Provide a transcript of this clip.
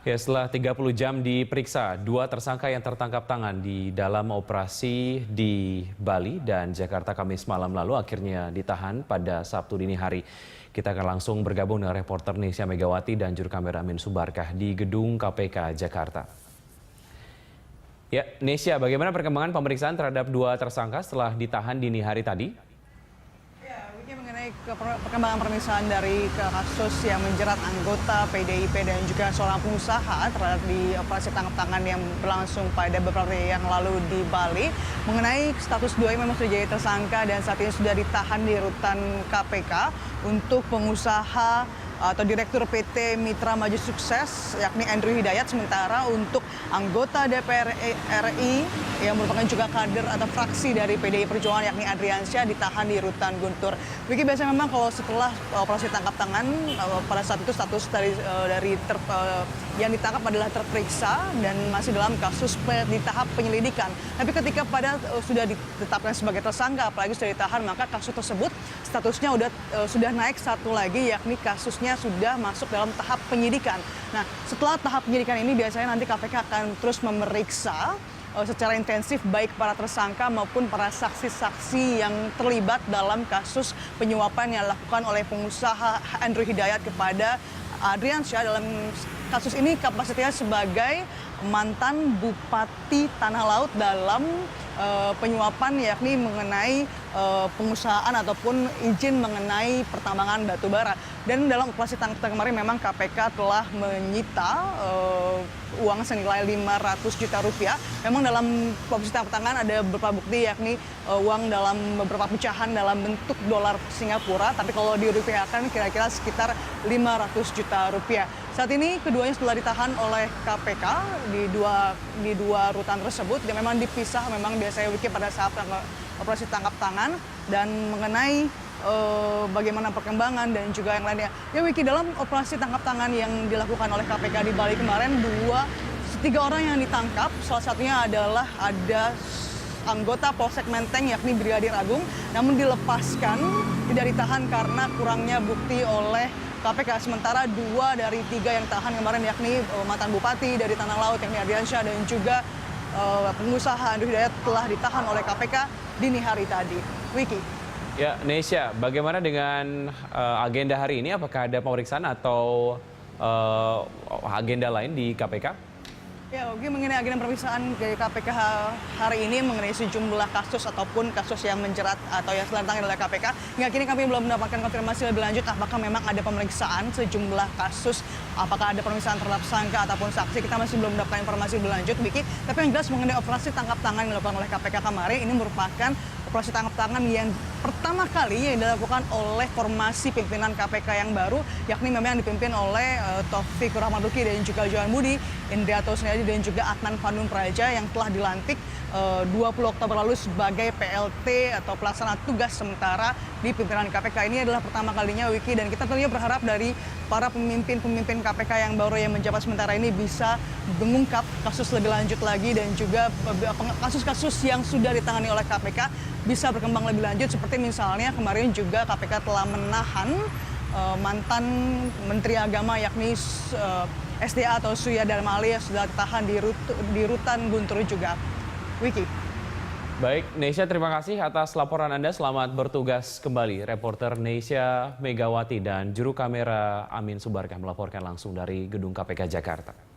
Ya, setelah 30 jam diperiksa, dua tersangka yang tertangkap tangan di dalam operasi di Bali dan Jakarta Kamis malam lalu akhirnya ditahan pada Sabtu dini hari. Kita akan langsung bergabung dengan reporter Nesya Megawati dan juru kamera Amin Subarkah di gedung KPK Jakarta. Ya, Nesya, bagaimana perkembangan pemeriksaan terhadap dua tersangka setelah ditahan dini hari tadi? Mengenai perkembangan pemeriksaan dari kasus yang menjerat anggota PDIP dan juga seorang pengusaha terhadap di operasi tangkap tangan yang berlangsung pada beberapa hari yang lalu di Bali. Mengenai status dua memang sudah jadi tersangka dan saat ini sudah ditahan di rutan KPK untuk pengusaha atau Direktur PT Mitra Maju Sukses yakni Andrew Hidayat, sementara untuk anggota DPR RI yang merupakan juga kader atau fraksi dari PDI Perjuangan yakni Adriansyah ditahan di rutan Guntur. Wiki, biasanya memang kalau setelah operasi tangkap tangan pada saat itu status yang ditangkap adalah terperiksa dan masih dalam kasus di tahap penyelidikan. Tapi ketika sudah ditetapkan sebagai tersangka apalagi sudah ditahan, maka kasus tersebut statusnya sudah naik satu lagi yakni kasusnya sudah masuk dalam tahap penyidikan. Nah, setelah tahap penyidikan ini biasanya nanti KPK akan terus memeriksa secara intensif baik para tersangka maupun para saksi-saksi yang terlibat dalam kasus penyuapan yang dilakukan oleh pengusaha Andrew Hidayat kepada Adriansyah. Dalam kasus ini kapasitasnya sebagai mantan Bupati Tanah Laut dalam penyuapan yakni mengenai pengusahaan ataupun izin mengenai pertambangan batu bara. Dan dalam operasi tangkap tangan kemarin memang KPK telah menyita uang senilai 500 juta rupiah. Memang dalam operasi tangkap tangan ada beberapa bukti yakni uang dalam beberapa pecahan dalam bentuk dolar Singapura, tapi kalau dirupiahkan kira-kira sekitar 500 juta rupiah. Saat ini keduanya setelah ditahan oleh KPK di dua rutan tersebut dan memang dipisah memang biasanya Wiki pada saat operasi tangkap tangan. Dan mengenai bagaimana perkembangan dan juga yang lainnya. Ya Wiki, dalam operasi tangkap tangan yang dilakukan oleh KPK di Bali kemarin, tiga orang yang ditangkap, salah satunya adalah ada anggota Polsek Menteng yakni Brigadir Agung, namun dilepaskan, tidak ditahan karena kurangnya bukti oleh KPK. Sementara dua dari tiga yang tahan kemarin yakni mantan Bupati dari Tanah Laut yakni Adriansyah dan juga pengusaha Andrew Hidayat telah ditahan oleh KPK dini hari tadi. Wiki. Ya, Nesya, bagaimana dengan agenda hari ini? Apakah ada pemeriksaan atau agenda lain di KPK? Ya, oke, mengenai agenda pemeriksaan dari KPK hari ini mengenai sejumlah kasus ataupun kasus yang menjerat atau yang sedang ditangani oleh KPK. Hingga kini kami belum mendapatkan konfirmasi lebih lanjut apakah memang ada pemeriksaan sejumlah kasus, apakah ada pemeriksaan terhadap tersangka ataupun saksi. Kita masih belum mendapatkan informasi lebih lanjut, Vicky. Tapi yang jelas mengenai operasi tangkap tangan yang dilakukan oleh KPK kemarin ini merupakan operasi tangkap tangan yang pertama kali yang dilakukan oleh formasi pimpinan KPK yang baru, yakni memang yang dipimpin oleh Taufik Rahmatullah dan juga Johan Budi, Indriyato Seniadi dan juga Adnan Vandung Praja yang telah dilantik 20 Oktober lalu sebagai PLT atau pelaksana tugas sementara di pimpinan KPK. Ini adalah pertama kalinya, Wiki, dan kita tentunya berharap dari para pemimpin KPK yang baru yang menjabat sementara ini bisa mengungkap kasus lebih lanjut lagi dan juga kasus-kasus yang sudah ditangani oleh KPK bisa berkembang lebih lanjut. Seperti misalnya kemarin juga KPK telah menahan mantan Menteri Agama yakni SDA atau Surya Dharma Ali yang sudah ditahan di rutan Guntur juga. Wiki. Baik, Nesya, terima kasih atas laporan Anda. Selamat bertugas kembali. Reporter Nesya Megawati dan juru kamera Amin Subarkah melaporkan langsung dari gedung KPK Jakarta.